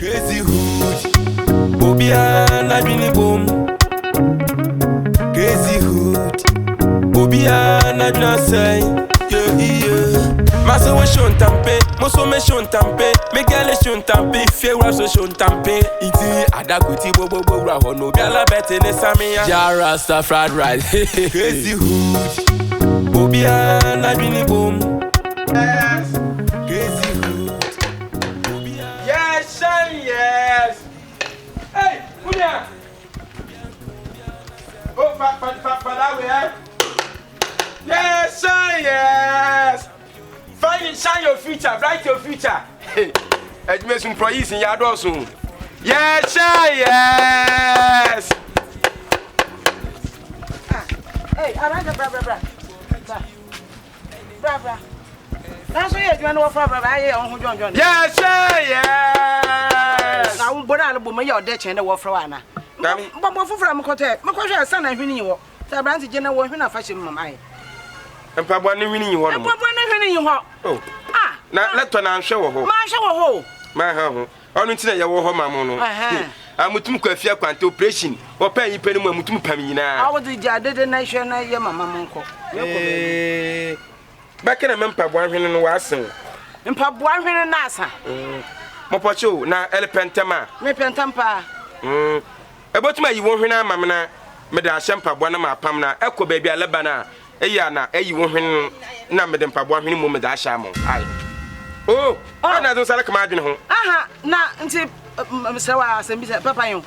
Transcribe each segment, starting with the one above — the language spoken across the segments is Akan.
Crazy hood, Obia na bini boom. Crazy hood, Obia na bina say, yeah. Maso we shon tampe, moso me shon tampe, me gale shon tampe, fewa so shon tampe. Iti adakuti bobo bra hono, biala bete ne samia. Jara sta fried rice. Crazy hood, Obia na bini boom. Yes. Crazy hood. Yes, son, yes. Hey, come here. Oh, that way, eh? Yes, son, yes. Find and shine your future, write your future. Hey, I made some employees in your door soon. Yes, son, yes. Hey, I like the bra. That's why you know for I on John. Yes, sir, yes. I won't bother about your debt and the war for Anna. But from Cote, my son, I winning you. The branch general when I fashion my. And Papa winning you want. And Papa winning you. Oh, ah, now let one show a hole. My show a hole. My home. Only to your home, Mamma. I'm with Mukafia Quanto operation or pay penny Mutum Pamina. I was the Jaded Nation, Mamma. Back in a member, one in Wasson. And Papa, one in Nasa. Mopacho, now Elepantama. Repentampa. About my you won't win, Mamma. Madame Champa, one of my Pamna, Echo baby, Alabana, Ayana, you won't win, Namadam Papa, one moment, I shall. Oh, I don't like imagine home. Aha, now, until Mr. Was and Mr. Papa.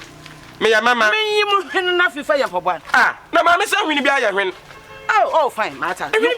May your mamma, you win enough if I am for one. Ah, no, Mamma, so we be a win. Oh, fine, matter. You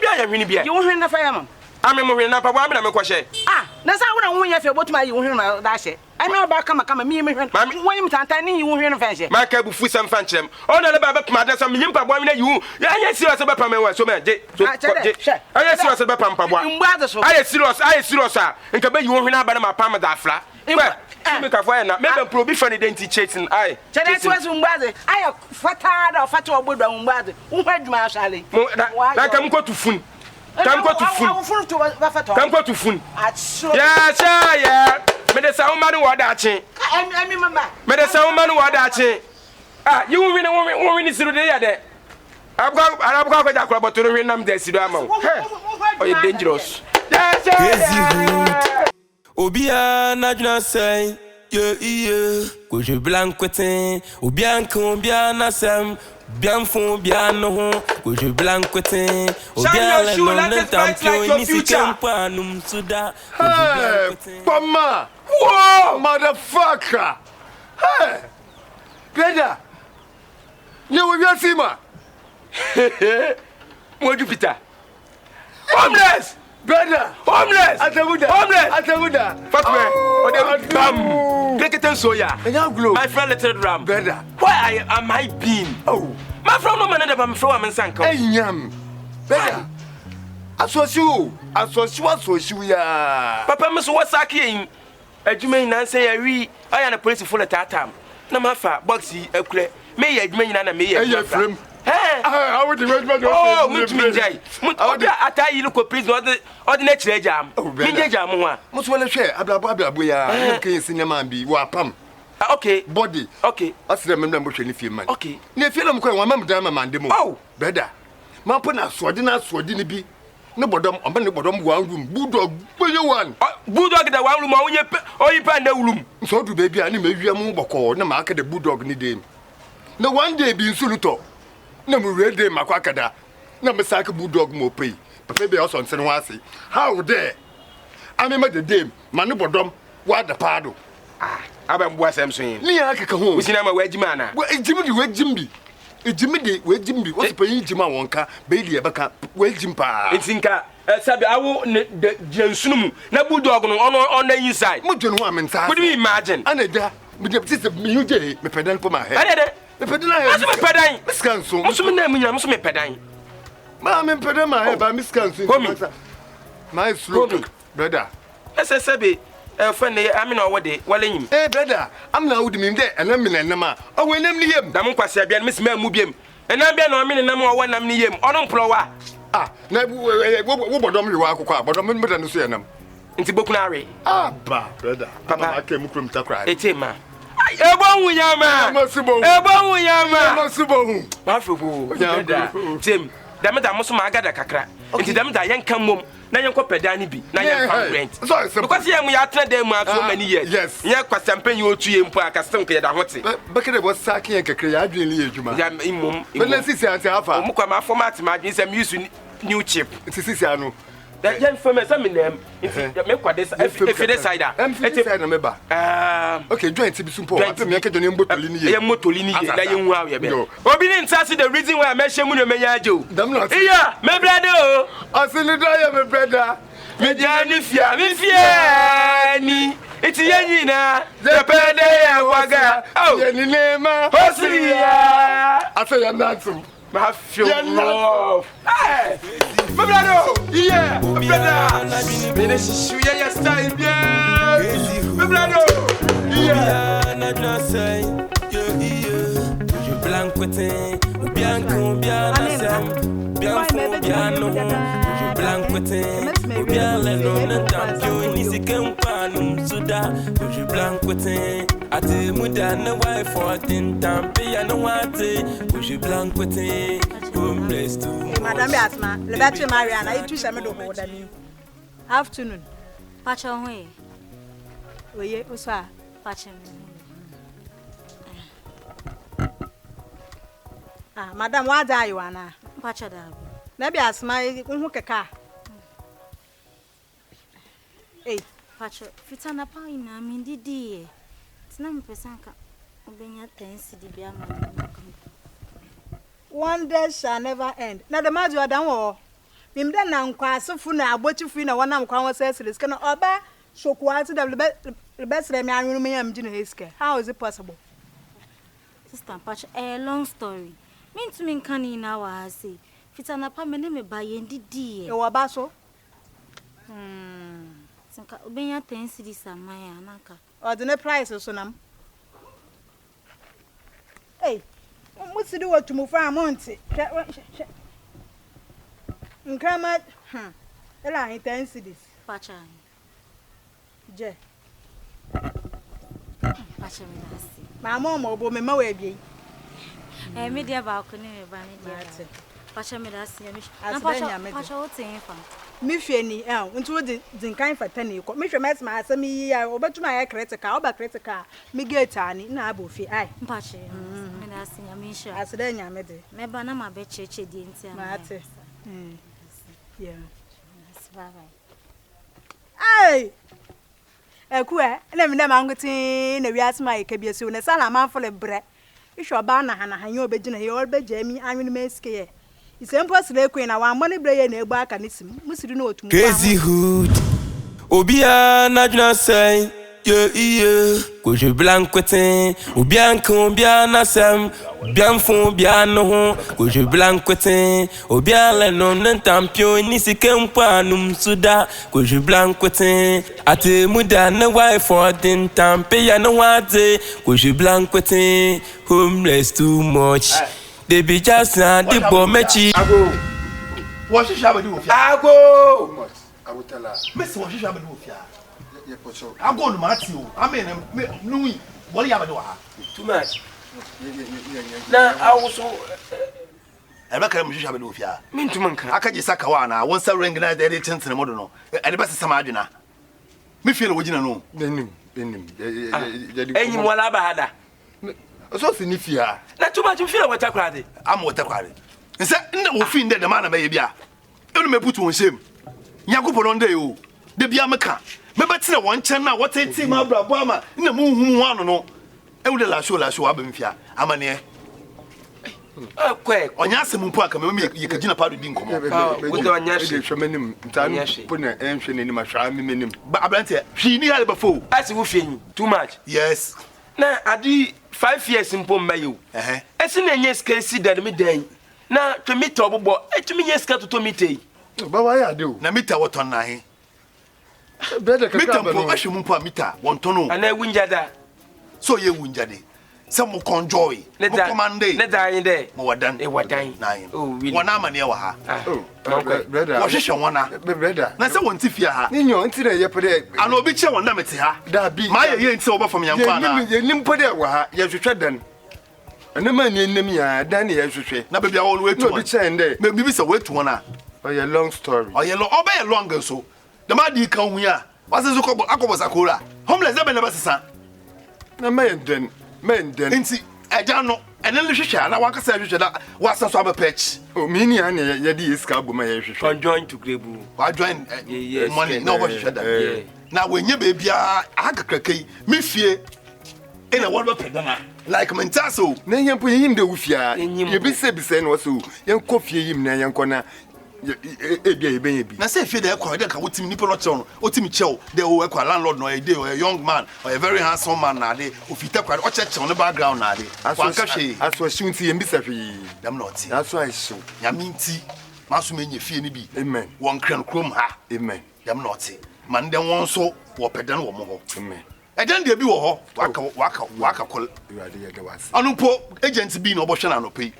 won't win the fireman. I'm moving up a woman, I'm a question. Ah, that's how I want you what my you win my dash. I know about come a me, when you tiny, you won't hear a fancy. My cab with some fancham. Oh, no, about my son, Yimpa, one you. I see us about Pamela, so many. I see us about Pampa. I see us, and can be you won't win about my Pama da flat. Make a fire now. Maybe probably funny dainty chasing. I. That's what's Umbadi. I have fatal or fatal with Umbadi. Who had my Sally? I can go to Fun. Come go to Fun. Come go to Fun. Yes, yeah. May the sound man who are datching. I remember. May the sound man who are datching. Ah, you win a woman is through there. I've got with a crop to the name there, Sidamo. Oh, you're dangerous. Yes, Obia na juna say, yeah. Koje blancotin, Obia Obia na sam, bien fond bien no, Koje blancotin, Obia le tampio, ni kampa num suda. Hey, Mama! Whoa, motherfucker! Hey, Peter, you will be a female. What Jupiter? Homeless! Brother, homeless! Atemuda! Fatme! Bam! Take it and soya. My friend lettered ram. Brother, why am I being? Oh, my friend no man that I'm from and sank. Hey, yam. Brother, I saw you, ya. Papa, Miss Wasaki. A Jumain and say, I am a police full of tatam. No matter, boxy, a clear. May I mean, and I may have from. I would imagine. Oh, Mutmijay. I you look a prison or the next jam. Oh, Jam. Most well share. Abba, okay, cinema be wapam. Okay, body. Okay, that's the member if you man. Okay, near film, one mamma man demo. Oh, better. Mampana swordina be. No bottom, I'm on the bottom one room. Bulldog, will you one? Bulldog, the one room, or you find no room. So to baby, I maybe a move or no market the bulldog need him. No one day being suluto. No red day, Maquacada. No Messaka bulldog mo pay. But maybe also on Senwasi. How dare? I remember the dame, Manu bottom, what the pado. Ah, I'm what I'm saying. Near Kakaho, we see I'm a wedge man. Well, Jimmy, where Jimmy? Jimmy, where Jimmy was paying Jimma Wonka, Bailey, a backup, well, Jimpa. It's Inca, Sabi, I won't the Jensum, no bulldog on the inside. Mujan woman, what do you imagine? Anna, but the sister, you day, me pedal for my head. The pedal, I'm a pedal. Miss Council, what's my name? I'm a pedal. Mamma, pedal my head by Miss Council. My slogan, brother. As I said, friend, I'm in our day. Well, eh, brother, I'm now with him there, and I'm in a number. Oh, when I'm near him, I'm going Miss Mubium, and I'm being on a number when I'm near him. On Plowa. Ah, what don't you walk, but I'm in better than say them. Nti bokunare. Ba, brother. Papa, I came from Takra. Etema. Ebo wunyama. Ebo wunyama. Masubo. Mafubu. Tim, dameda mo so magada kakra. Nti dameda yen kan mom. Na yen ko pedani bi. Na yen fan rent. Because yen mu ya tena dem ma so many years. Yes. Yen kwasampa yen otu yen po akasem ko yeda hote. Bekere bo saki yen kakra ya adwen li adwuma. Ya imom. Bele sisi anti afa. Mo kwa ma format ma adwen sem use new chip. Sisi anu. That young family, some in them. If you make what this, if you decide that, I'm member. Okay, join to be simple. I think you're going to Motolini. You're Motolini. That you wow, you're Obedient. That's the reason why I mentioned when you may do. Damn not. Yeah, my brother. I said, my brother. Mediani Fiani. It's Yanina. The Pede Waga. Oh, Yanima. Hossia. I say, I'm not some. My feel love. Hey, my brother. Yeah, my brother. This is your style. Yeah, my brother. Yeah, not just say. Je blanc côté, bien qu'on bien ensemble, bien fond bien non. Je blanc côté, bien le nom de champion ni si qu'un panum souda. Je blanc côté, Atemuda-Too wife for tin tampe ya no wate. Je blanc côté, homeless too. Madame Asma, le battery Mariana, I choose a middle hold afternoon. Patch away. We also patch him. Ah, Madam, what are you, Anna? Patch a dab. Maybe I smile, who can car. Hey, Patch, Fitana Pine, I mean, dear. It's not Pesanka. Obeying your 10 city beer. Wonders shall never end. Now the matter done all. Mim then now quite so funa, what you feel, one of our says, can oba, so quite the best let me am Junior Hisker. How is it possible? Sister Patch, a long story. Mean to mean canny now, I say. Fitana Pine by Yendi dear. You are basso? Obeying your 10 cities are my ananka. Or the net price or sonam. Hey, what's to do what to move for a month? Come at, the line 10 cities. Patch, Je, Patch, my mom will be my way. A media balcony, Vanity. Patch, me that's Patch, what's in for? Mifeni, into the kind for 10 years. Mr. Messma, I me, I over to my critical, about critical, me get tiny, Nabu fi, I. Patch, and I see a mission. As then I made it. Maybe I'm a bit church, didn't Mate. Yeah. Bye. Ay! A queer, let me know I'm getting a real smile, can be soon as I'm out for a bread. You shall ban and I know Begina, you all be Jamie, I'm in the scare. It's impossible, Queen. I want money, brain, and a back, and it's must know to Crazy hood. Obia na say. Yeah. Je blanc côté, ou bien qu'on bien asem, bien fond bien non. Je blanc côté, ou bien le nom d'un champion ni si qu'un panum souda. Je blanc côté, Atemuda-Too wife for tin tampe ya no wate. Je blanc côté, homeless too much. They be just the bomechi. Ago. What should I do with you? Ago. I will tell her. Miss, what should I do with you? Yeah, for sure. I'm going to Matthew. I mean, Louis. What do you have to do? Too much. Yeah. Now I also. I reckon you should do with you. Mean to manka. I can't just sack a one. I want to ring another chance in the modern. And the best is some adjuna. Me feel what you know. Any more labada. So signifia. Not too much you feel what I cried. I'm what I cried. And said, no, fiend that the man may be. You may put you on shame. Yakupo on day. The Biamaka. Maybe it's one channel. What a team of Brabama in the moon. One no. I would la show Abimfia. I'm an air. Quick. On Yasim Park, maybe you can get a part of being come. With the Yashi, put an engine in my shami. But I believe she knew before. That's woofing too much. Yes. Now I did 5 years in Pombayo. As soon as yes, can see that midday. Now to meet Tobo, to me, yes, got to meet. But why I do? Namita what on nine? Better Mita, I should move Mita, one tono, And I win Jada. so you win Jaddy. Some conjoy. Let that Monday. let that in there. More than What dying? nine. Oh, really? One arm near her. Oh, Okay. brother. What is one? Brother. Na say won tifia ha. Ninyo ntire ye pede. Ana obi che won na mete ha. Da bi. Ma ye nti oba from yankwa na. Ye nim pede wa ha, ye hwehwe dan. Ene ma ni nim ya, dan ye hwehwe. Na baby awon wetu. No bi chen de. Me bi say wetu one a. Oh, a long story. Oh, yellow, oh, be long so. The man di kan huya. What's the so akobo sakura? Homeless never never sisa. Na men den. Nti eja no ene le hwehwe na wanka sa hwehwe da wasa so abepech. Oh, mini an ye di iska bo ma ye hwehwe. Conjoin to Grebu. Wa join Yes, money no what hwehwe da. Yeah. Na wenye baby akakrakai me fie ina won be pedana. Like mentaso. Na yem po yim de wufia. Enyim. Ye bi se no so. Yen kofie yim na yen kona. Ebia ye ben ye bi. Na say fie dey kwa dey ka wotimi nipo no chew no. Otimi chew dey o ekwa landlord no a dey or a young man or a very handsome man na dey ofita kwa o chew no background na dey. Wanka hwe. Aso shiunti yem bi sa hwe. Dem not. Aso ai show. Nyaminti maso menye fie ni bi. Amen. Won kran krom ha. Amen. Dem not. Man dem won so wo pedan wo mo ho. Amen. Ejan de bi wo ho. Waka kol. You are the was. Anu po agent bi na obo na no pay.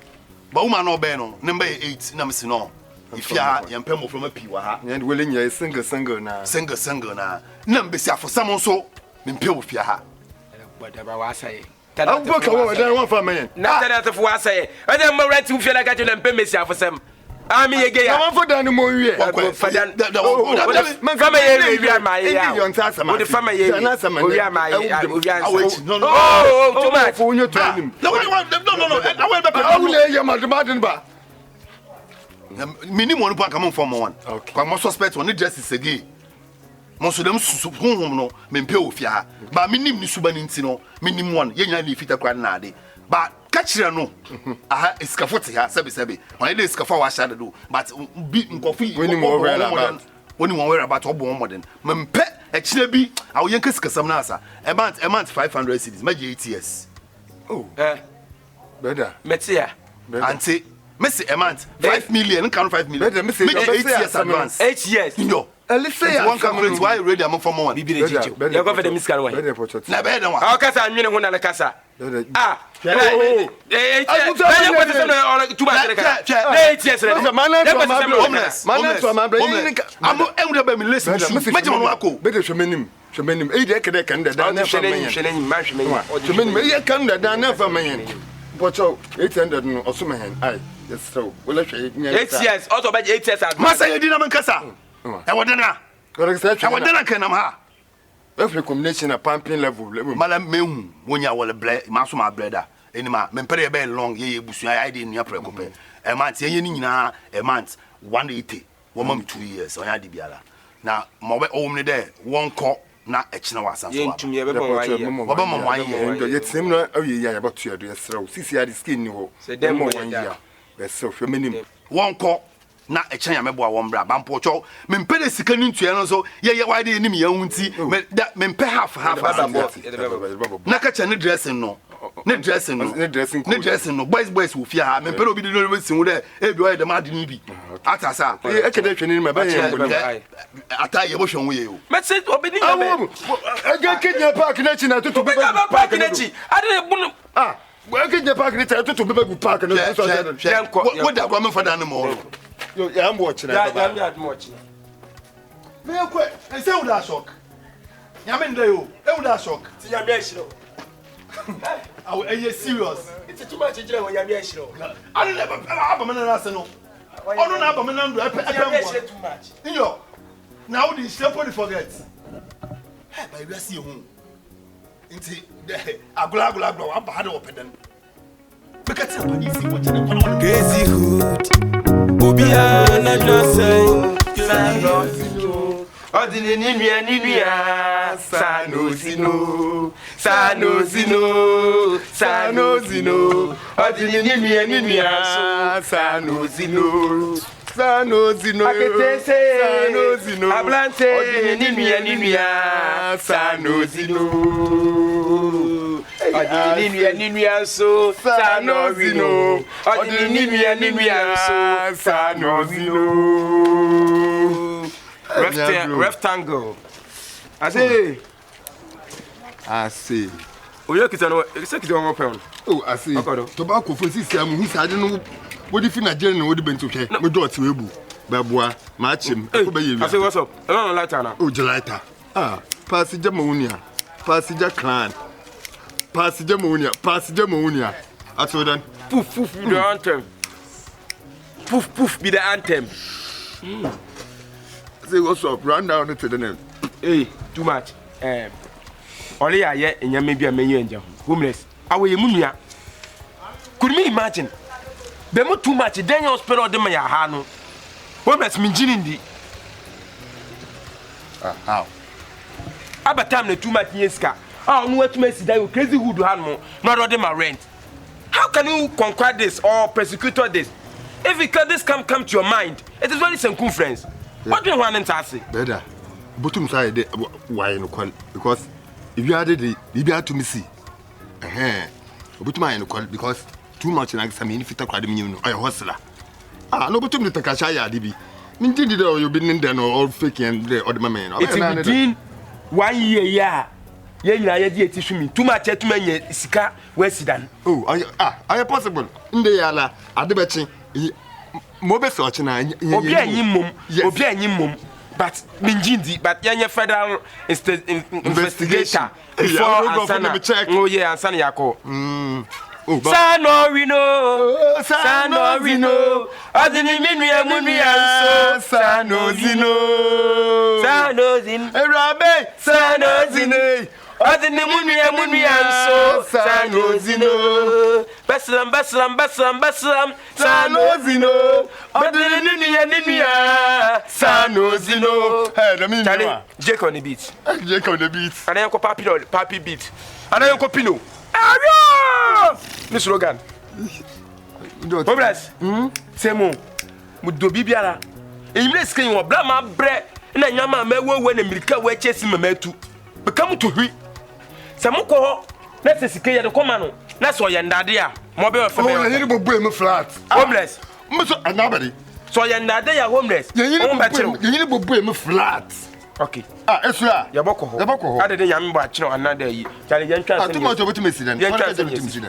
Ba woman no be no number 8 na msi no. Ifia yempem from a pi wa ha. And will in your single na. Single na. Na mbesi afosam so mempe wo fia ha. Whatever was say. I'll book a dan one for man. Na that for was say. And then more rent to feel like I tell them pay me for some. Ami again. I want for dan mo wie. For dan. Family We are my yeah. You answer some. The family. We are my. No. Oh, too much. For you training. No. I will be. I will lay your madam ba. Minimum one pa come from one. Okay. Kwa mo suspect one justice again. Mo so dem susu honhom no mempe wo fia ha. Ba minim ni suba ni nti no minim one ye nya ni fita kwa na ade. Ba ka kire no. Aha iskafo te ha sebe. On ile iskafo wa sha do but bi nkofi Woni mo wera about. Woni mo wera about obo modern. Mempe e kire bi awo yen kasikasam na asa. A month 500 cedis. Ma 8 years. Oh. Brother. Metia. Ante Messi a month 5 million can 5 million. Better Messi 8 years advance. 8 years. Yo. Elise One calculate why ready am for one. Bibi le jijo. You go for the miscal one. Na be dem wa. Ah kasa anwene ho na le kasa. Ah. Pocho 800 no osoma hen ai yes so wala hwe nya 8 years also by 8 years masa ye di na men kasa e wodena kenam ha every combination a pumping level mala mehu wonya wole ble maso ma bleda enima me pere be long ye busu ai dey nua pre kope e month ye ni nyina e month 180 wo mam 2 years onya di biala na mo be o mne de won ko na ekina wasa so yentum ye be bon wa ye baba mo wa ye ye tim no awie ya ba to ya sraw sisi ade skin ni ho se dem mo ya be so hwe menim won ko na ekina ya mebo a won bra ba mpocho me mpede sika ni ntua no so ye wa de enim ya hunti me mpe half na ka cha ne dressing no ne dressing no boys wo fia ha me mpede obi de no sin wo de e bi o de ma de ni bi atasa e kede hwe ni me ba ye ata ye bo hwe wo ye o me se obi ni me aga kenya park na chi na tutu be park na chi ade bunu ah kenya park ni ta tutu be park na so wo da kwa me fada ne mo yo ya mbo chi na ya ya mo chi me ko e se wo da shock ya me ndai o e wo da shock ti ya me ehiro aw e ye serious it's too much jira wo ya me ehiro anu na ba me na se no onu na ba me na ndo e pe too much yo now the simple forget hey by we see hu nti agula wa ba hada opedan make it up easy what you crazy hood obia na just say odini ninua sanozino odini ninua sanozino aketese sanozino ablante ninua sanozino odini ninua so sanozino odini ninua so sanozino rectangle I say Oyo kitano, executive on pound. Oh, I see. Tobacco for system who said no. What if in a general would have been to check? My daughter will be. Babua, match him. I say, what's up? I don't like that. Oh, Jelita. Ah, Passenger Monia. Passenger Clan. Passenger Monia. I told them. Poof, poof, be the anthem. Poof, poof, be the anthem. Say, what's up? Run down to the name. Hey, too much. Only I yet, and you may be a man, homeless. Our Munia. Could me imagine? There more too much, then you'll spend all the money. Homeless mean Jindy. How? About time, the too much years. Oh, no, what makes that crazy who do have more, not all them are rent. How can you conquer this or persecute this? If this come to your mind, it is very circumference. What do you want to say? Better. Bottom side, why no call? Because if you added it, you be to me see. But my call because too much in examine if you talk about me, I hustler. Ah, no, but to me, the Kashaya, DB. Indeed, you've been in there or fake and the other man. It's within 1 year, yeah. Yeah, I did teach me too much to me, Sika, West Sudan. Oh, I possible. In the Yala, at the betting, mobile search and I, but Minjindi, but Yanya federal investigator before Ansana. Oh, yeah, and Sanyako. Sano Rino, Sano Rino, Adiniminia Munia, Sano Zino, Sano Zin, Rabe, Sano Zine, Adiniminia, Sano Zino, Baslam, Sano Zino, Adiniminia, Sano Zino. Hey, Jake on the beat. And I am Papi beat. And I am Copino. Miss Logan. Homeless. C'est mon. Mudo bibiara. E yimle skin wo bla ma bre na nyama ma wewe na mirika we chesi mama tu. Bekam to hwi. Se mo ko na se sike ye de koma no. Na so ye ndade a mo be ofa me. Oh, ye bo boy me flat. Homeless. Mso anabody. So ye ndade ya homeless. Ye bo boy me flat. Okay. Ah, esura. Ya boko ho. Ade de yam ba kire anada yi. Chale yen twa se. Too much of mesident. Yen twa se ne street.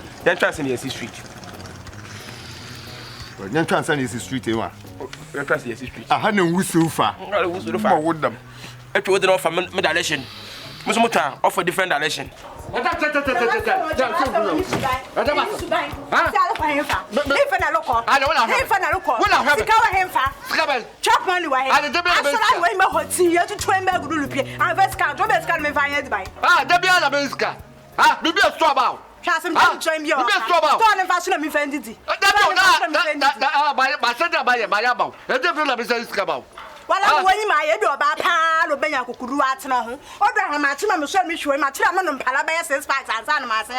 Yen twa se ne street e wa. Yen twa se street. Ah, ha na wusu fa. Wusu fa. Mo wodam. Etwe wodem offer me direction. Muso muta offer different direction. Chop money away. I saw way my hot tea to train back to Lupia. I'm best count, best can me find by. Ah, there be a America. Ah, be a straw about. Chas him to train your don't fashion me find it. My center by a bow. And definitely is about. Well, I'm going my edo about Palo Benya Kuru at no. Or I'm at him, show me show my children and Palabas facts and San Marcel.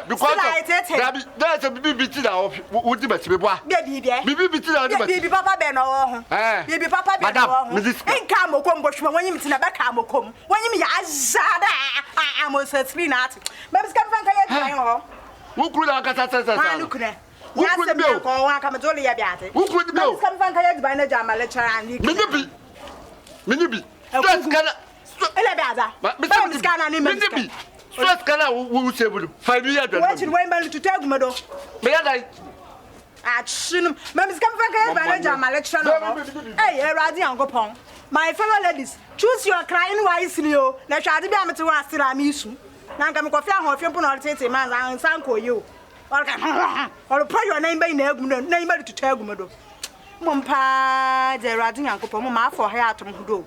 Because there's a baby now. Would you bet me? Baby, Papa Beno. Baby Papa Madame, Mrs. Camo Combo, when you meet in a back Camo come. When you mean I almost said 3 nights. But it's come who could I get who could be come to Olia Biate? Who could be come from Kayat by the Jama lecture and Minibi. Elebaza. But Mr. Minibi. Stress Kana who say 5 years. Watching Wayman to tell Mado. May I? At Shinum, Mammas come from Kayat by the Jama lecture. Hey, Radi Uncle Pong. My fellow ladies, choose your crying wisely. Now, shall be able to ask Tiramisu. Now, come coffee or Fimpon or Tate man and Sanko you. Or pray your name by name to tell Gumado. Mompa, the Radin Uncle Pomma for her to do.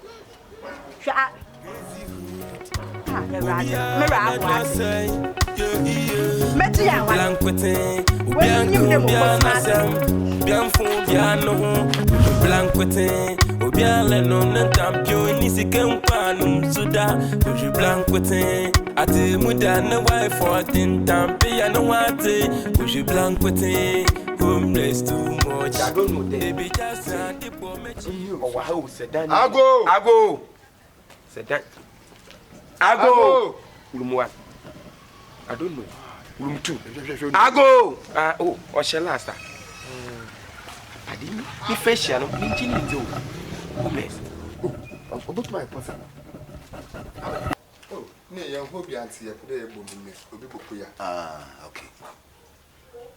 Atemuda-Too for tin tampe and want it. Push you blank with it. Homeless too much. I don't know. They be just the poor. Oh, wow, said that. I go. Said that. I go. Room 1. I don't know. Room 2. I go. Oh, or shall last? I didn't. Be facial. Homeless. About my person. Ne yan hobby anti ya kuda ya bomu ne obi boku ya. Okay.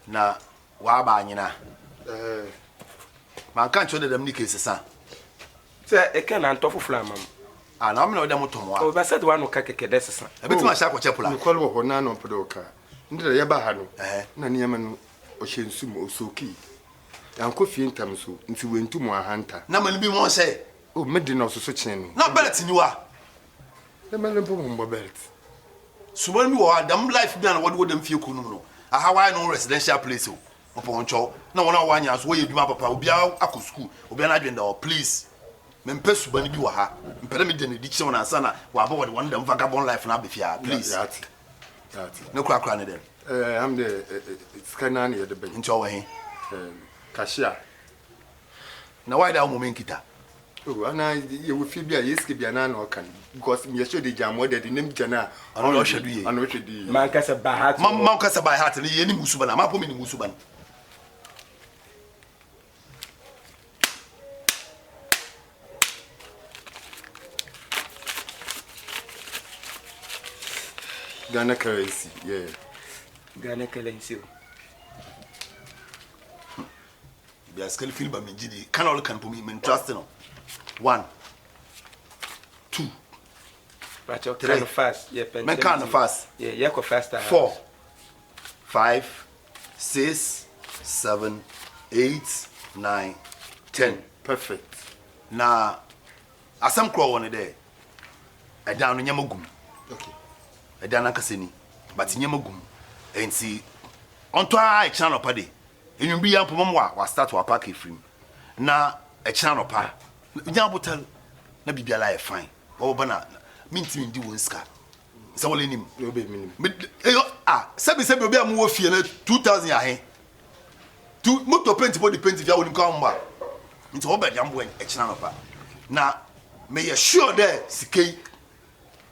Na wa ba anyina. Man kan chode dem ni case sa. Say e kan na ntofo flam am. Na me na dem tomo a. O ba said one ka keke desesa. E betima sha kwa chepula. Ni kwalo ho na no podo ka. Ndira ya ba ha no. Na ne yama no o hyensu mo osoki. Yan ko fie ntam so nti wentu mo ahanta. Na man bi mo say. O medi na ososo chen no. Na belt ni wa. Na man bo mo belt. So when we were them life bi na what dem fie ko no no. Aha why no residential place o. Opo ncho. Na wona wa nya so we eduma papa obi akọ school. Obi na adwenda o please. Me mpe suba ni bi wa ha. Mpere me de ne di kye wona sa na wa ba wode one dem vagabond life na be fia please. That. No kra ne dem. I'm the scanner near the bench. Ncho wa he. Cashier. Na why that woman kita? Oh, and you will feel yes, be an no can because me show the jam what the name jana. I know should be. I know should be. Man kasa by heart. Man kasa by heart ni any musubana. Ma po me ni musubana. Ghana currency, yeah. Ghana currency. Be a scale feel by me gidi. Can all can put me trust no. 1 2 But you kind of fast. Yeah, men kind of fast. Yeah, you go faster. 4 5 6 7 8 9 10. Perfect. Na asam kro one there. E dan no nyamagum. Okay. E dan akaseni. But nyamagum. Enti onto a channel pade. Enwum bi yampom wa start wa pack efrim. Na e channel pa. Nya botal na bibia la e fine. Wo bana minti ndi won ska. Se wole nim. No be minim. Sebi obi amu wo fie na 2000 ahe. Tu moto paint body paint via wonim ka mba. Nti wo be jambo e channel pa. Na me ye sure there sikei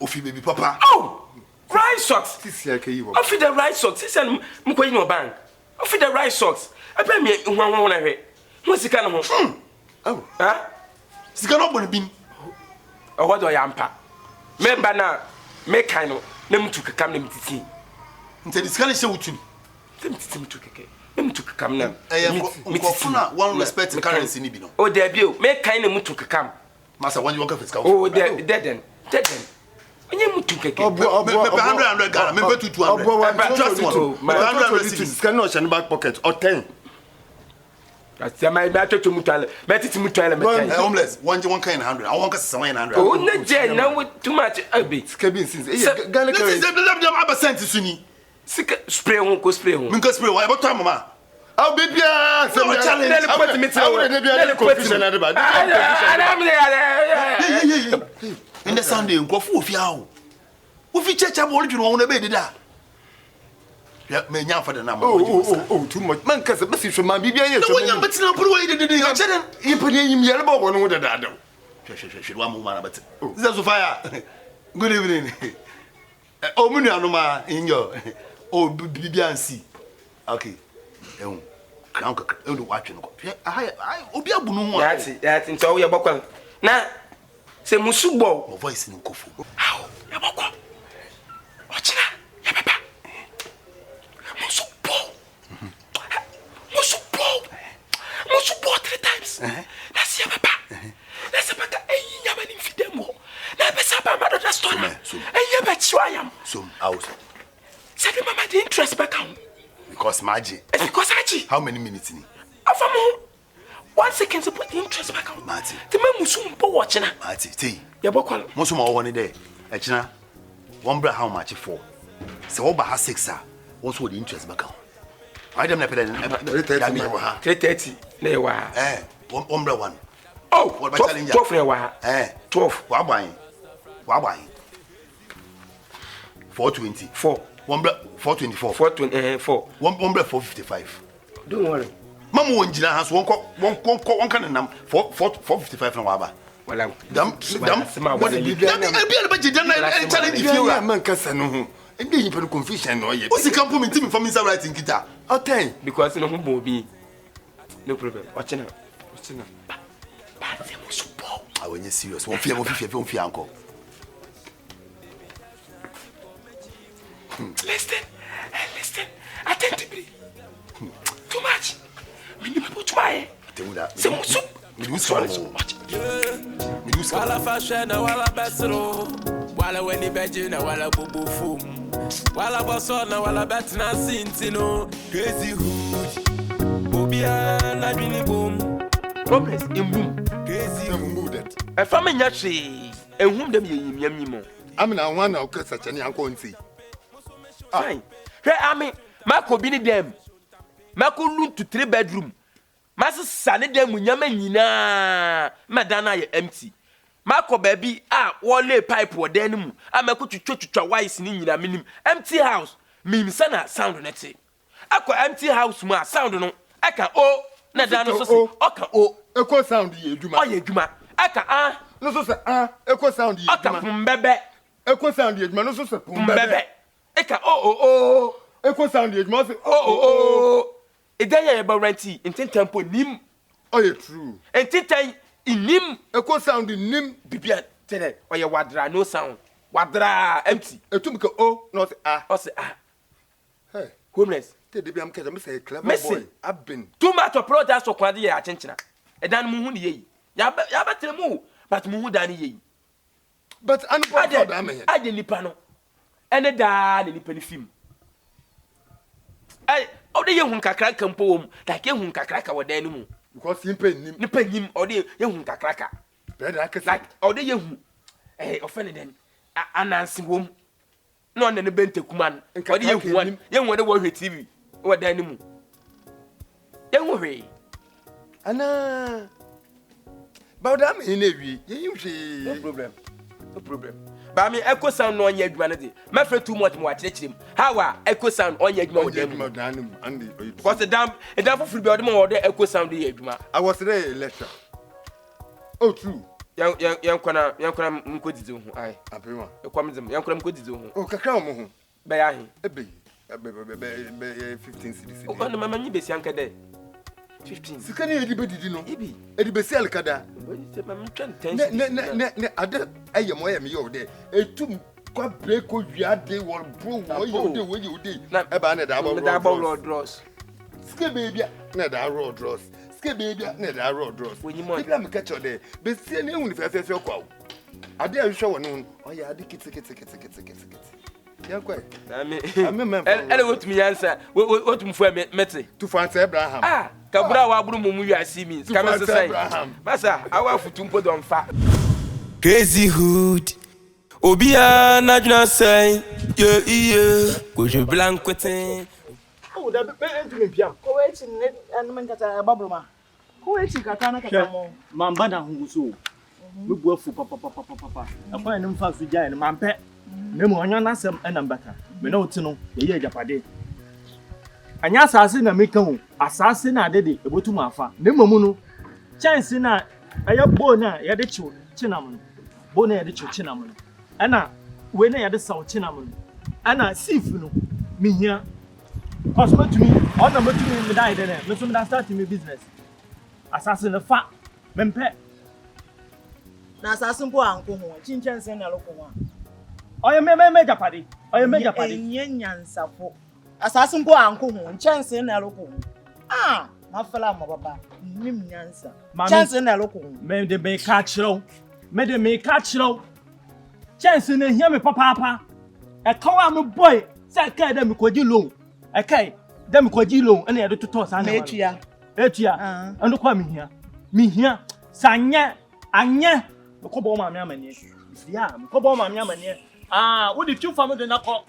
ofi baby papa. Oh! Right socks. This year ke yiwo. I feel the right socks. This and mko no bank. I feel the right socks. I be me hwan na hwe. Mo sika no ho. Oh. Huh? Sika no boni bin. O what do yampa? Me ba na me kan no na mtu kakam na mtiti. Nti sika ne hye wutun. Tem titi mtu keke. Na mtu kakam na. Mtiti na one respect currency ni bi no. O there bi o. Me kan na mtu kakam. Masa wanji wanka fisika. Oh dead. Onye mtu keke. Me 100 Ghana, me pay 200. Trust me to. My 100 scan no share back pocket or 10. Ati my ba to mutuale. Me titi mutuale me Hey, homeless. Wanji wanka in 100. I wanka 700. Oh na je na too much abi. Skabin since Ghana currency. This is them absent suni. Sika spray ho ko spray ho. Min ka spray why about time mama. I'll be here. So challenge. Let put me to. Confusion at the back. In the Sunday, nkofu ofia wo fi checha bo odwene wo na be dida ya me nya fa de na ma oh too much man kasa be si shoma bibia ye so wonya betina pro wo dide ya chere yipa ne yim yele bo no de dada hwe wa mu ma na bet this is fire good evening oh munu anoma inyo oh bibia nsi okay ehun crown ka edu wa twe no ai obi abu no ho yati nto wo ye bokwan na se musubo mo voice ni nkofu how ye bokwan ochina ye papa musubo 3 times na se papa na se papa eyinya mani fidemo na be sa ba ma do story eyi be chiwayam so out say the mama the interest back am because maji it's because aji how many minutes ni afamo 1 second to put the interest back on. Mati. The man musumpo watching. Mati, see. Ya bokwan. Musuma o one day. Echina. One bra how much for? Se oba ha 6 ah. Won so the interest back on. Why dem na pay them? 330 na wa. One bra one. Oh, what about challenge? 12 na wa. 12. Wa ban. 420. 4. One bra 424. 424. One bra 455. Don't worry. Mama won jina ha so won kan nam 455 na wa ba. Wala. Dam what the bibia na ba jidan na challenge you man kasa no ho. E dey yipa confusion no ye. O si kan po me team from inside writing kita. Okay. Because no humbo bi. No problem. Watching. Ba se musubo. I when you serious. Won fie anko. Listen. Attentively. Too much. Me need put my. Atemuda. Some soup. Me do so much. Wala fashion, wala besro. Wala weni bejina, wala bubu fum. Wala bosona, wala betina sintino. Crazy hood. Obia na bini boom. Progress in boom. Crazy hood. A family yachi. And whom them yim. I'm na one na okasa chani anko nti. Fine. Hey, I mean, Marco bini them. Marco loot to 3 bedroom. Master Sunny them nyama nyina. Madana ye empty. Marco baby wale pipe wo den mu. Amako twetwa wise ni nyina minim. Empty house. Mim sana sound na te. Akọ empty house mu sound no. Aka o na dan no so se. Oka o. Echo sound ye edwuma. O ye edwuma. Aka no so se echo sound ye edwuma. Oka pumbebe. Echo sound ye edwuma no so se pumbebe. Eka o. Echo sound ye edwuma so o. Idaya ye ba renti in tempo nim. Oh ye true. Entitan inim. Echo sound nim Bibia tell o ye wadra no sound. Wadra empty. Etum ke o no se O se Hey, homeless. te de biam keda me say clever Messi. boy. I've been. Too much of product so kwade ye achenchena. Edan mu hu ne ye. Ya betre mu, but mu hu dan ye. But an problem that me. Ade nipa no. Ene da ne nipa ni film. Ai, o de ye hu kakra kampo wom, like ye hu kakra ka wodan ni mu. Because him pay nim. Nipa nim o de ye hu kakra ka. Brother akese. Like o de ye hu offend den. Anansi wom. No ne bente kuman. O de ye hu wan. Ye hu de wo hwe TV. Wodan ni mu. Ye hu hwe. Ana. But that me na wi. Ye hwe. No problem. But me echo sound no anya adwuma no de. Me fre too much mo wa kirechirem. How echo sound onya adwuma wo dem. Because the damn for be odem wo de echo sound dey adwuma. I was there in lecture. Oh true. Yan kwana mkodidi ho ai. Apema. Ekwamzem yan kwana mkodidi ho. Oh kakra mo ho. Be ya he. Ebe 15 cities. O kwana mama nyi besi anka de. 15. Sika ne edi bedidi no. Ibi. Edi besi alkada. Mama twan 10. Ne ade aye mo ye me yo de. Etum kwa break ko wiade wor bro wo ye ode. E ba na da road draws. Ske baby na da road draws. Ske baby na da road draws. Bibia me catch you there. Besi ne hu ni fe kwa. Ade a hwe wo no. O ye ade kiti. Yankwa. Ele wotumi yansa. Wotum fu mete. To fancy Abraham. Kabura wa buru mu wi asimi. Kama say. Masa, awa futumpo don fa. Crazy hood. Obia na juna say. Yeah. Koje blanco ten. Oh, da be entumi piam. Ko wechi ne anum nkata bablu ma. Ko wechi kaka na kaka mo. Mamba na hunguso. Me buafu papa. Akwa enim fa so gya ne mampe. Nemu onyo na sem enambaka. Me na oti no ye ajapade. Anya asase na meka hu. Asase na adede ebotum afa. Nemu no chance na aye bo na ye de chiw chinam no. Bo na ye de chiw chinam no. Ana we na ye de saw chinam no. Ana sif no mihia. Cause me to me, on the matumi me die there. Me so me start me business. Asase na fa. Mempe. Na asase mpo anko ho. Chinchense na loko ho. Oye me japade. Oye me japade. Enye nyansafo. Asase mpo anko ho. Chinchense na loko ho. Mafala mo baba. Nim nyansa. Chinchense na loko ho. Me de me ka chiro. Chinchense na hia me papa. E kawa me boy. Say ka dem ko ji loan. Okay, dem ko ji loan ene ye to toss an na etua. Ando kwa mihia. Sanya anya. Ko bo ma me amane. Yeah, ko bo ma me amane. Wo the two family na ko.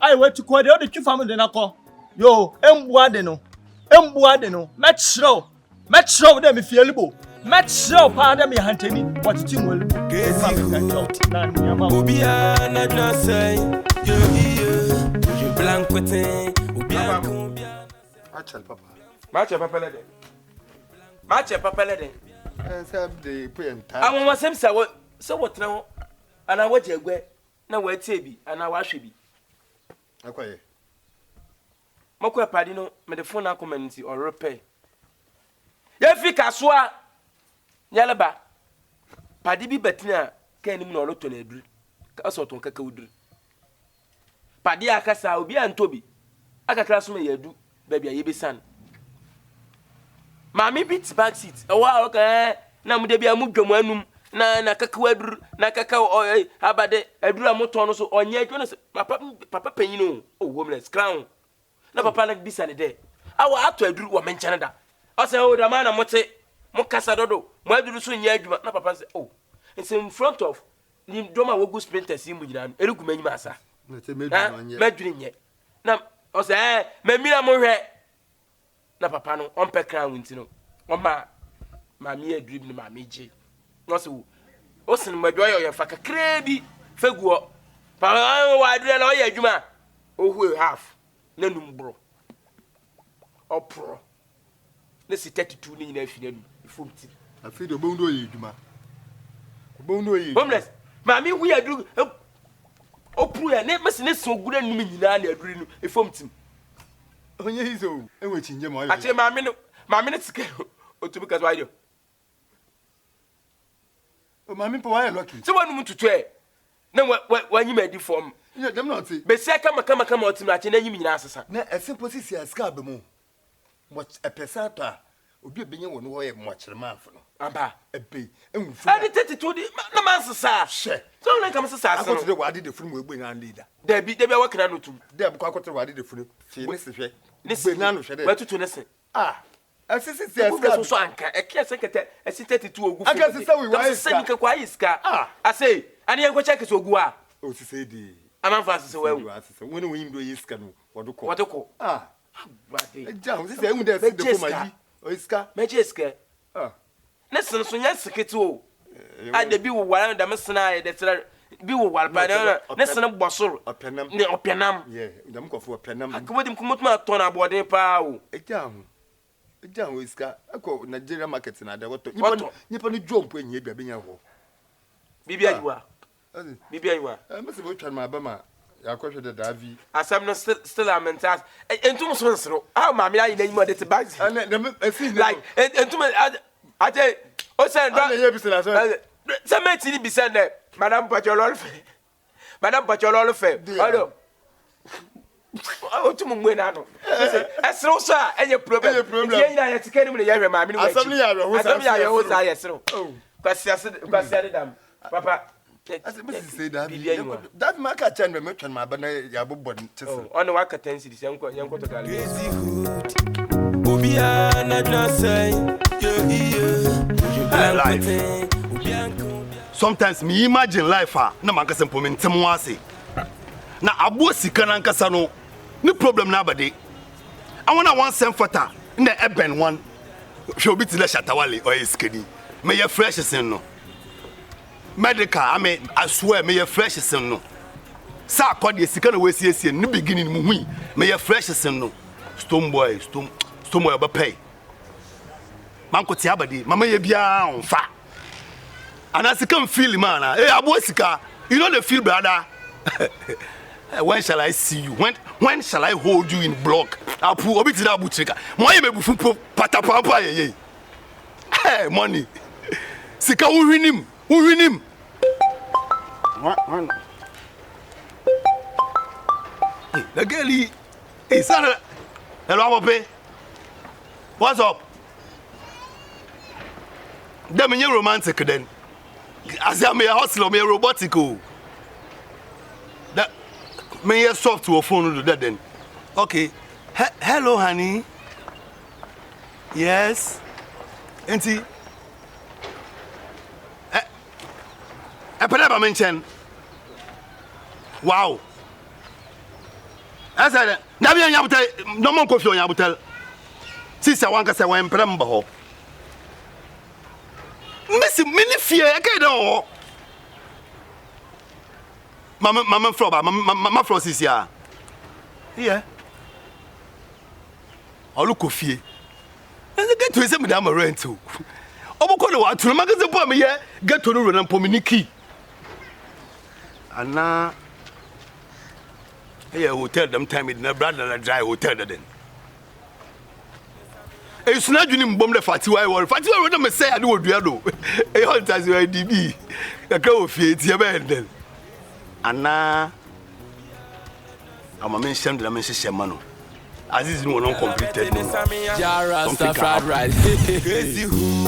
Ai we to ko de the two family na ko. Yo, embuade no. Metro dem fielibo. Metro pa dem hanteni. What ti mo libo. Obia na juna say. Yeah. Blanco ten, Obia combia. Mache papa lede. Say the point. Awon wasem so what na ana waje gwe na wa tie bi ana wa hwe bi. Akwaye. Mako padi no me the phone community or repair. Ye fi kasoa nyaleba. Padi bi betina ka enim na oloto na eduru. Ka so ton kaka uduru. pade akasa obi antobi akakra so me yadu baby aye besan mami bit back seat wa okay na mu de bia mu dwom anum na kakawa adur na kakawa abade adur amoto no so onye adwo no papa panyino homeless crown na papa na bisa ne de awa ato adur wo menchane da o say o da man na mote mo kasa dodo mo adur so nya adwuma na papa say oh it's in front of ni doma wo go sprinters mu nyina no erigu manyima asa medwini nye na o say mamira mo hwe na papa no on pe crown nti no o ma mi adur ni ma meje no so o sin madwo yo fa kakra bi faguo pa wa adur na o ya adwuma o hu half na numbro o pro na si 32 ni nyina afi na nu ifomti afi do bondo ye adwuma bondo ye homeless ma mi hu adur o pro ya ne mesi ne so gura num nyina na adur nu ifomti onye hizo enwe chinje mo ache ma mi ne tike o tubi kazo ayo o ma mi po wa lucky se wanu mututu e na wa nyima di form yeah dem not see be se kama otim na ache na nyim nyina asesa na esimple sisi aska be mu mo epesa a obi ebenye wo no wo ye mo kyerema afo no amba ebe enwufu adi 32 di na man sesa she so na kam sesa aso akoto de wade de funu mo egbe na leader Debi wakana no tum de abko akoto wade de funu fi ne se hwe egbe na no hwe de watutu ne se asisi aska so anka ekia sekete esi 32 ogu aka sisa we wa iska se kwa iska ase ani enko check so ogu a o sisi di amanfa sese wewu asisi woni wo yimdo iska no wodoko wade jam sisi enwu de se de foma yi o iska mejeska ne sen so nya sekete o ade bi wo wala da mesena ye de tira bi wo wala pa ne sen bosoro ne openam dam ko fu openam akobodi mkumutuma to na bode pa o Ejam iska akọ Nigeria market na da woto nipa no jump enye bia benya ho bibia yiwa mese bo twan ma ba ma yakohwe de davi asam no still amentas entum so nsero ma me ayi nanyim de te bag like entum ate o say do na ye bi sena so se meti ni bi se ne madam pacholol fe alo o tumu mwe na no esero so a enye problem ye nyina ye tikani mu ne ye hwe ma me ni asam ni ya ho sa ye sero kwasi ade dam papa say that mark at chen me twan ma ba na ya bobod chese on wa ka 10 cities yanko to gale crazy hood obia na just say sometimes me imagine life na man kasa mpo mentem wase na abo sika na nkasa no ni problem na abade I want one sem fata na eben one hwe obi ti le shatawale o iskeni me ye fresh sin no medical I swear me ye fresh sin no sa akode sika na we siesie ni beginning mu hui me ye fresh sin no stone boy ba pay man ko ti abade mama ye bia onfa ana sika feel man abo sika you know the feel brother when shall I see you when shall I hold you in block apu obi ti da butrika mo ye mebufu patapapa ye hey money sika uhwinim one the girl is Sarah hello papa what's up dem nye romantic then as am a hustler me robotic that me soft to phone do that then okay hello honey yes auntie Epele ba menchen wow asa na bia nya butel no mon kofi onya butel sisa wanka se wan pere mba ho Messi mini fie e kai don mama fro ba mama fro sisia yeah olu kofie e get to se me da ma rent o oboko le wa tunu magazine po me ye get to no na pominiki ana hotel them time it na brother na dry hotel then e suna dwuni mbom le fatiwa we me say ade wodua do e hotel we DB kakra ofie tie be den ana I'm a mention the mention man. Aziz no one completed. Jara fried rice. Crazy hood.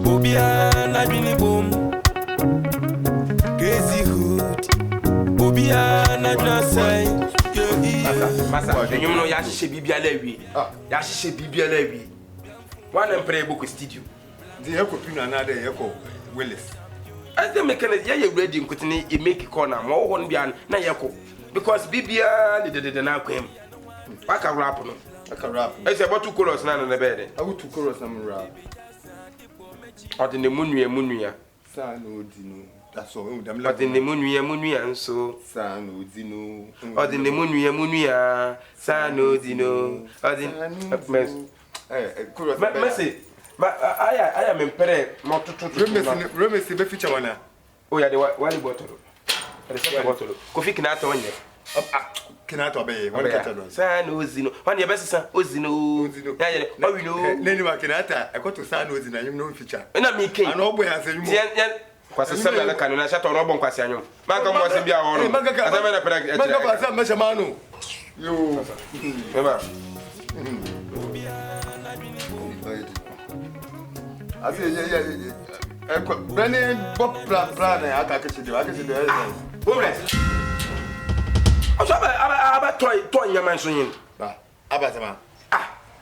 Obia na dream boom. Crazy hood. Obia na dream say. Masa, you know Yashi Bibia Levi. Yashi Bibia Levi. One and pray book studio. The echo pin another echo Willis. As the mechanic, yeah, you're ready in Kutini, you make a corner, more one beyond Nayako. Because Bibia did the now came. I can rap on. I can rap. It's about 2 colors now on the bed. I would 2 chorus and rap. Out in the Munia. Sano Dino. That's all. But in the Munia and so. Sano Dino. Or in the Munia. Sano Dino. Or the Messi. But I am impaired. Not to Remember the feature one. Oh, yeah, the one bottle. Coffee can out on you. Cannot obey. One category. Sano Zino. One your best son. Ozino. Oh, you know. Nenua Canata. I got to Sano Zino. You know feature. And I mean, I know where I say you. Quase sema la kanuna chato robo kwase anyo maka mwase bia woro azama na pera maka pasa mesha manu yo beba asi ye eko bene bop plan na aka kechido homeless aba toy nyama nso yin ba aba sama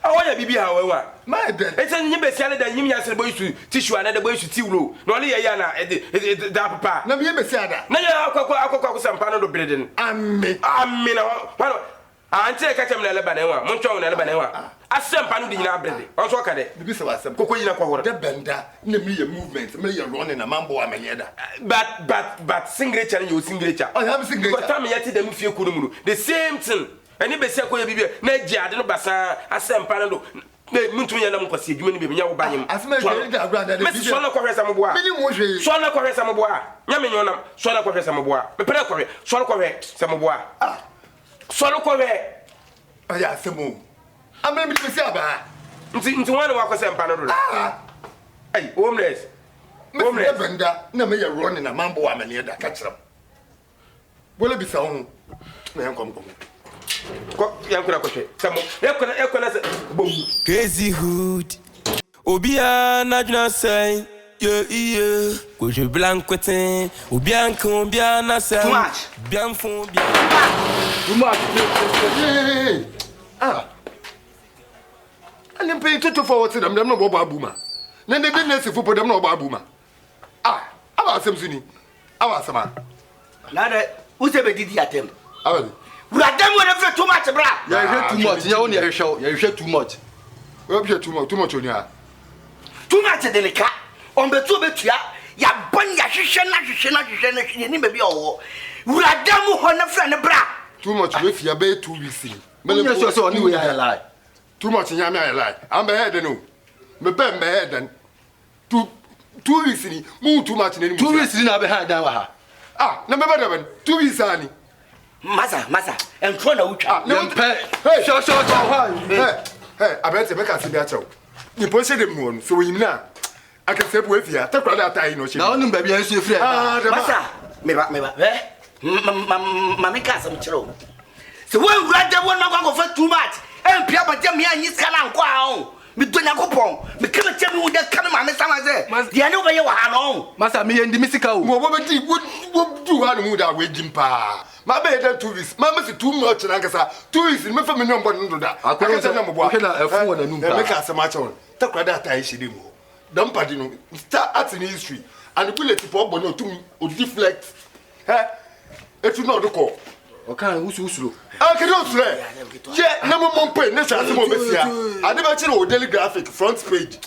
awonya bibi ha wewa my den eten nyi besiale da nyim yasere boy su tissue ana da boy su tiwro no le ya na da papa na me besiada na ya akwa sampa no do breden amme na wano ante ka tem na leba na wa moncho na leba na wa asempa no di nyina brede onso ka de bibi se wasem kokko nyina kwa woro de benda na me ye movement me ye running na mambo amenyeda but signature you signature I have signature because time yeti dem fie kunu mu the same thing ani be se koya bibia na giade no basa asempa no do na muntu nya nam kwasi adwuma ni be nya wo banyem asema je da granda de bibia so na kwahwesa mo boa mini mo hwe so na kwahwesa mo boa nya me nyonam so na kwahwesa mo boa me pere kwahwe so na kwahwesa mo boa so na kwahwe aya asemo amre mi bisi aba nti wana wa kwasempa no do ai homeless me benda na me ye running na mambo amenyeda ka kirem wole bisa ho na yankom ko yankura ko hwe samo yakona se bom Crazy hood. Obia na dream say. Yeah. Ko je blanco tin. Ou bien combien na say. Bien fond bien. Too much. And pay to forward to them no bobo abuma. Na de business fu po them no bobo abuma. Aba asem sama. Na de wo se be didi atem. Aba. Uradam wo na too much bra. Ya hear too much. Ya won ya hear too much. We be too much on ya. Too much de ne ka. On be to betua ya bon ya hwehwe na ni be bi owo. Uradam ho na fra ne bra. Too much we fia be 2 weeks. Me no so oni we ya lie. Too much nya me I lie. Am be head no. Me be head 2 weeks ni mu too much na ni. 2 weeks ni na be head dan wa ha. Na me be da 2 weeks ani. Masa entro na utwa. Hey, sure. Hey, abete be ka se bi a chew. Ni po se dem no so yim na. Aka se bu afia. Ta kwa da tai no che. Na onu ba bia nso efri. Masa, me ba. Mama ka sam chiro. Se wo urade wo na kwa fa too much. Empia ba jam ya nyi skala nko a o. Me do Nyakopon. Me kama chemi wo de kan mama sama se. Dia ne wo ye wa ha no. Masa me ndi misika o. Wo be di wo du ha no mu da we jimpa. Ma be da 2 weeks. Ma me se too much na nkasa. 2 weeks me fa me no mbo ndo da. Akwa na mo bo. Hwe na efu wo na numpa. Me ka sama chew. Ta kwa da tai shede mu. Dam padi no. Start at in history. And bullet for bo no to deflect. Etu no do ko. Okan usuro. Kede usuro. Je na mo mompe ne chance mo besia. Ade ba chire o daily graphic front page.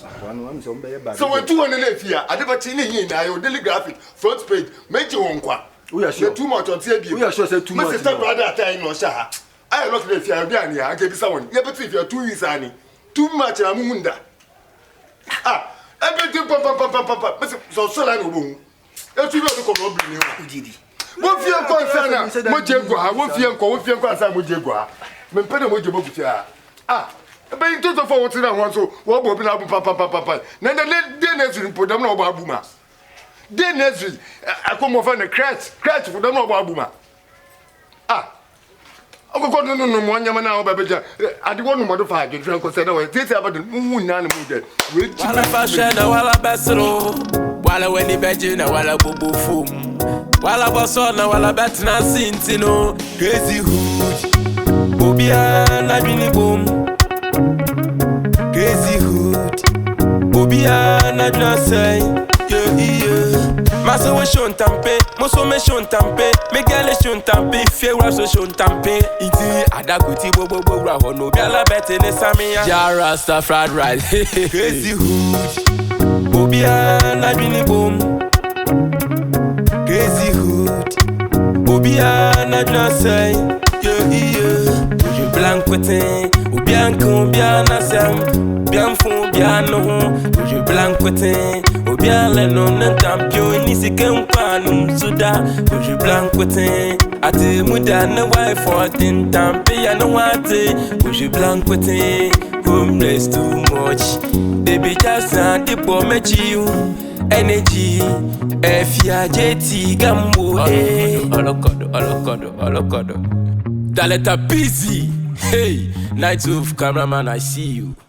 So we do one na afia. Ade ba chire ne yin na o daily graphic front page. Meji won kwa. We are sure too much on TB. We are sure say too much. My sister brother atai no sha. I look na afia bi ani ake bi sawon. Ye betu afia 2 weeks ani. Too much na mu hunda. Ebe ti papa. So la no bo. Etu bi o ko no bi ni wa. Didi. Wo fie ko sana mo jego ha wo fie ko asa mo jego ha me mpede mo jego butia be into to for what na ho so wo bo bi na bu papa na de nezuri podam na oba abuma de nezuri akomo fa na crash for dem na oba abuma no one yaman now, baby. I don't want to modify it. Drunk said, "No, this about the moon and mood." While I fashion, while I best while I went in bed, while I boo foom. While I was on, while I bet not seen, crazy hood. Bobia, I really boom. Crazy hood. Bobia, I just say, yeah. Massa was shown tampe, Mosso me shown tampe, Miguel shown tampe, Fear was shown tampe. Iti Adaguti Bobo no Bella bet in the Samia. Jara stuff right. Crazy hood. Bobia, I really boom. Crazy hood. Bobia, I just say, yeah. You blank with it, Ubianco, Biana Sam, Bianfo, Biano, you blank with it, Ubian no Tampio, Nisican Panum, Suda, you blank with it, Atemuda-Too, wife for tin Tampe, and no what, you blank with it, homeless too much, baby just and the poor you. Energy, Fia JT Gambo, Olokodo. Daleta busy. Hey, night of cameraman, I see you.